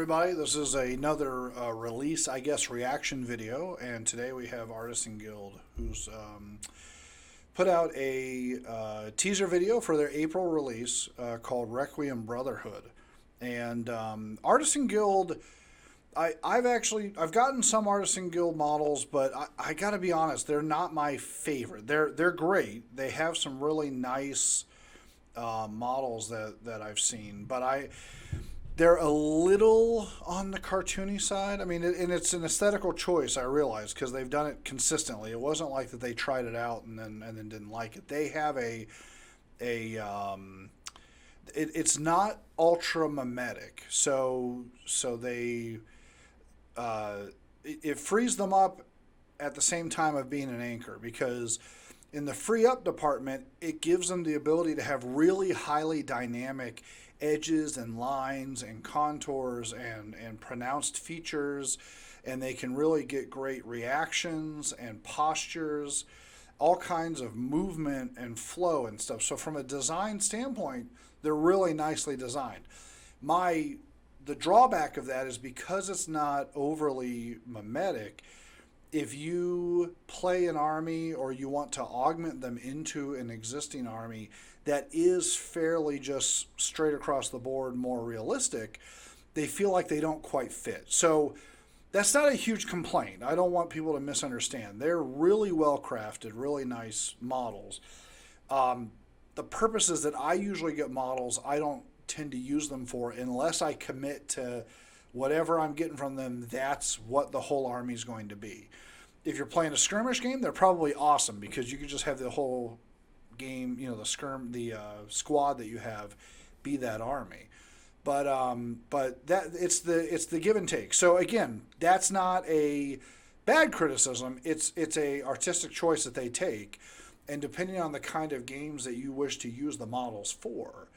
everybody. This is another release, I guess, reaction video, and today we have Artisan Guild, who's put out a teaser video for their April release called Requiem Brotherhood. And Artisan Guild, I've gotten some Artisan Guild models, but I gotta be honest, they're not my favorite. They're great. They have some really nice models that I've seen, but they're a little on the cartoony side. I mean, and it's an aesthetical choice, I realize, because they've done it consistently. It wasn't like that they tried it out and then didn't like it. They have it's not ultra mimetic, so they it frees them up at the same time of being an anchor, because in the free up department, it gives them the ability to have really highly dynamic edges and lines and contours and pronounced features, and they can really get great reactions and postures, all kinds of movement and flow and stuff. So from a design standpoint, they're really nicely designed. The drawback of that is because it's not overly mimetic. If you play an army or you want to augment them into an existing army that is fairly just straight across the board more realistic, they feel like they don't quite fit. So that's not a huge complaint. I don't want people to misunderstand. They're really well crafted, really nice models. The purposes that I usually get models, I don't tend to use them for unless I commit to whatever I'm getting from them, that's what the whole army is going to be. If you're playing a skirmish game, they're probably awesome because you can just have the whole game, the squad that you have be that army. But that it's the give and take. So again, that's not a bad criticism. It's a artistic choice that they take, and depending on the kind of games that you wish to use the models for,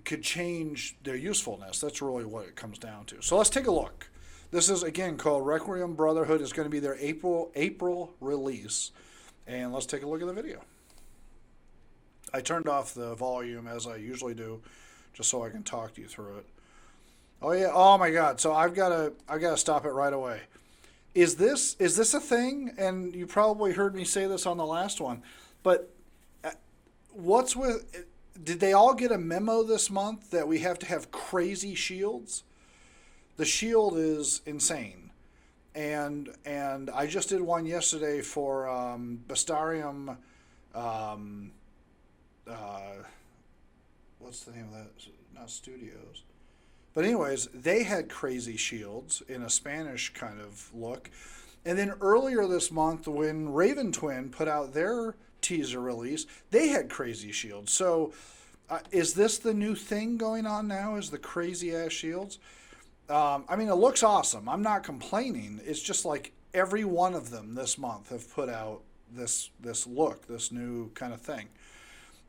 could change their usefulness. That's really what it comes down to. So let's take a look. This is, again, called Requiem Brotherhood. It's going to be their April release. And let's take a look at the video. I turned off the volume, as I usually do, just so I can talk to you through it. Oh, yeah. Oh, my God. So I've got to stop it right away. Is this a thing? And you probably heard me say this on the last one. But what's with... Did they all get a memo this month that we have to have crazy shields? The shield is insane, and I just did one yesterday for Bastarium. What's the name of that? Not Studios, but anyways, they had crazy shields in a Spanish kind of look, and then earlier this month when Raven Twin put out their teaser release, they had crazy shields. So, is this the new thing going on now? Is the crazy ass shields? I mean, it looks awesome. I'm not complaining. It's just like every one of them this month have put out this look, this new kind of thing.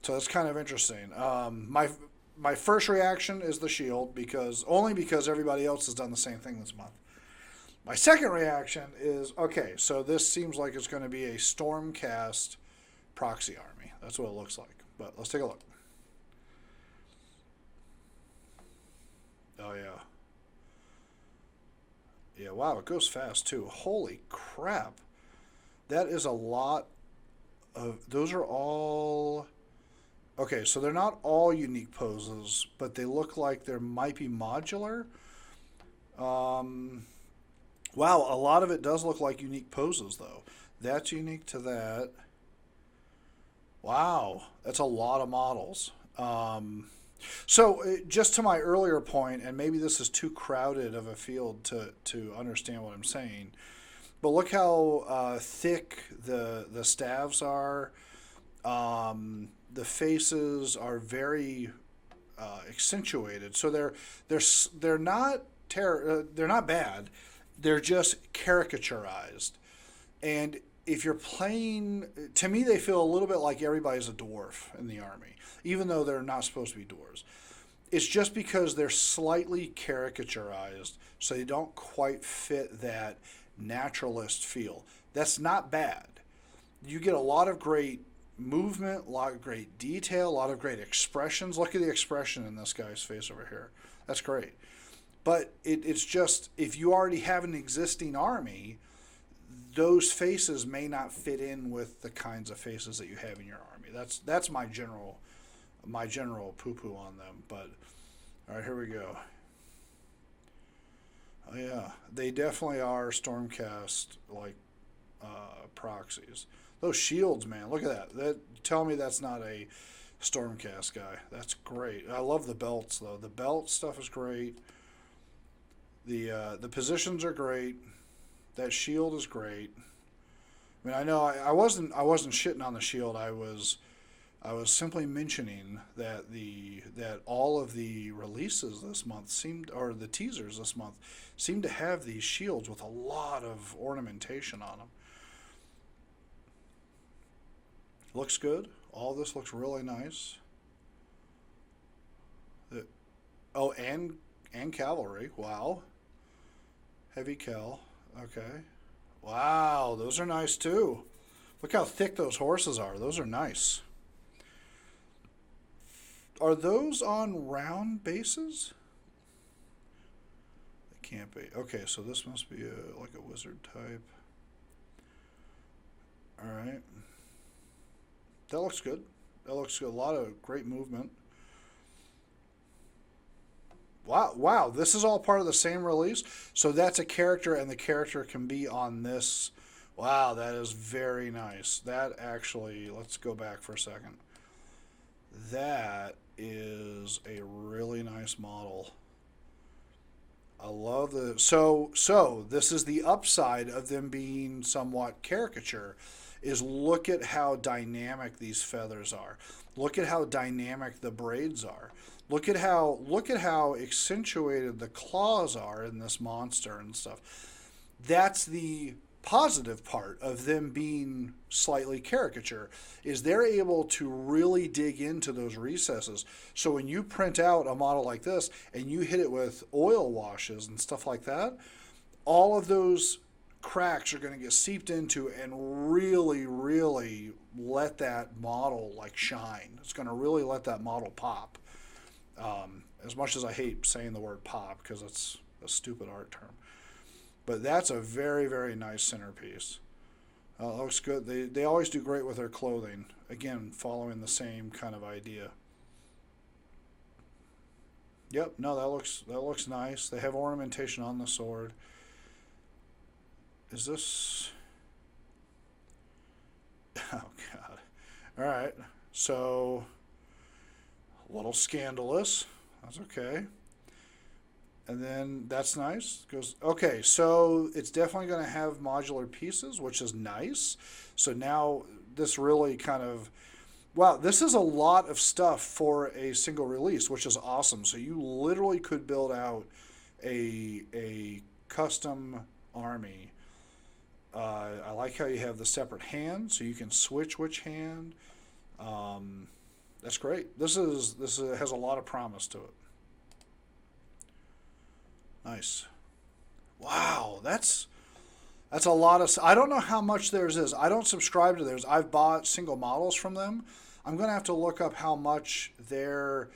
So it's kind of interesting. My first reaction is the shield, because everybody else has done the same thing this month. My second reaction is, okay, so this seems like it's going to be a Stormcast proxy army. That's what it looks like. But let's take a look. Oh, yeah. Yeah, wow, it goes fast, too. Holy crap. That is a lot of... Those are all... Okay, so they're not all unique poses, but they look like they might be modular. Wow, a lot of it does look like unique poses, though. That's unique to that. Wow, that's a lot of models. So just to my earlier point, and maybe this is too crowded of a field to understand what I'm saying, but look how thick the staves are. The faces are very accentuated. So they're not bad. They're just caricaturized. And if you're playing, to me, they feel a little bit like everybody's a dwarf in the army, even though they're not supposed to be dwarves. It's just because they're slightly caricaturized, so they don't quite fit that naturalist feel. That's not bad. You get a lot of great movement, a lot of great detail, a lot of great expressions. Look at the expression in this guy's face over here. That's great. But it's just, if you already have an existing army, those faces may not fit in with the kinds of faces that you have in your army. That's my general poo poo on them. But all right, here we go. Oh yeah, they definitely are Stormcast like proxies. Those shields, man, look at that. Tell me that's not a Stormcast guy. That's great. I love the belts though. The belt stuff is great. The positions are great. That shield is great. I mean, I know I wasn't shitting on the shield. I was simply mentioning that all of the releases this month or the teasers this month seem to have these shields with a lot of ornamentation on them. Looks good. All this looks really nice. Oh, and cavalry. Wow. Heavy cal. Okay. Wow, those are nice too. Look how thick those horses are. Those are nice. Are those on round bases? They can't be. Okay, so this must be like a wizard type. All right. That looks good. That looks good. A lot of great movement. Wow, this is all part of the same release. So that's a character, and the character can be on this. Wow, that is very nice. That actually, let's go back for a second. That is a really nice model. I love so this is the upside of them being somewhat caricature, is look at how dynamic these feathers are. Look at how dynamic the braids are. Look at how accentuated the claws are in this monster and stuff. That's the positive part of them being slightly caricature, is they're able to really dig into those recesses. So when you print out a model like this and you hit it with oil washes and stuff like that, all of those cracks are going to get seeped into and really, really let that model like shine. It's going to really let that model pop. As much as I hate saying the word pop because it's a stupid art term. But that's a very, very nice centerpiece. Looks good. They always do great with their clothing. Again, following the same kind of idea. Yep, no, that looks nice. They have ornamentation on the sword. Is this... Oh, God. All right. So, a little scandalous. That's okay. And then that's nice. Goes okay, so it's definitely going to have modular pieces, which is nice. So now this really kind of, wow, this is a lot of stuff for a single release, which is awesome. So you literally could build out a custom army. I like how you have the separate hand, so you can switch which hand. That's great. This has a lot of promise to it. Nice. Wow, that's a lot of. I don't know how much theirs is. I don't subscribe to theirs. I've bought single models from them. I'm gonna have to look up how much their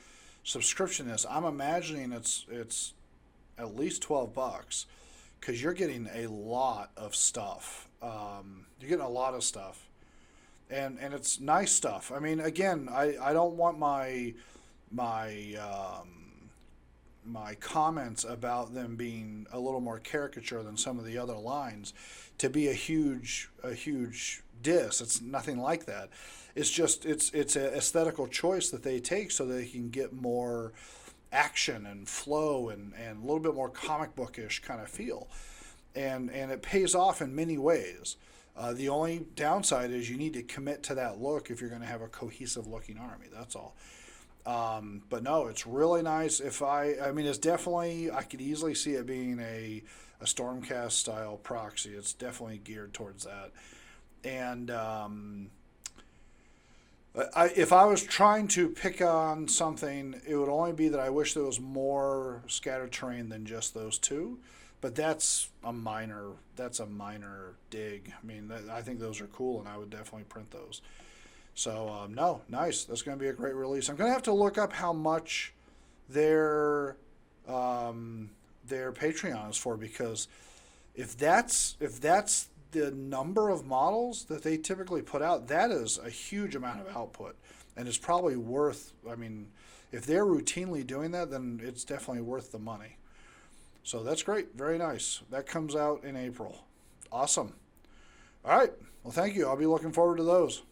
subscription is. I'm imagining it's at least $12 because you're getting a lot of stuff. You're getting a lot of stuff, and it's nice stuff. I mean, again, I don't want my my comments about them being a little more caricature than some of the other lines to be a huge diss. It's nothing like that. It's just it's an aesthetical choice that they take so they can get more action and flow and a little bit more comic bookish kind of feel, and it pays off in many ways. The only downside is you need to commit to that look if you're going to have a cohesive looking army. That's all. But no, it's really nice. I mean, it's definitely, I could easily see it being a Stormcast style proxy. It's definitely geared towards that. And if I was trying to pick on something, it would only be that I wish there was more scattered terrain than just those two. But that's a minor dig. I mean, I think those are cool, and I would definitely print those. So, no, nice. That's going to be a great release. I'm going to have to look up how much their their Patreon is for, because if that's the number of models that they typically put out, that is a huge amount of output, and it's probably worth. I mean, if they're routinely doing that, then it's definitely worth the money. So that's great, very nice. That comes out in April. Awesome. All right. Well, thank you. I'll be looking forward to those.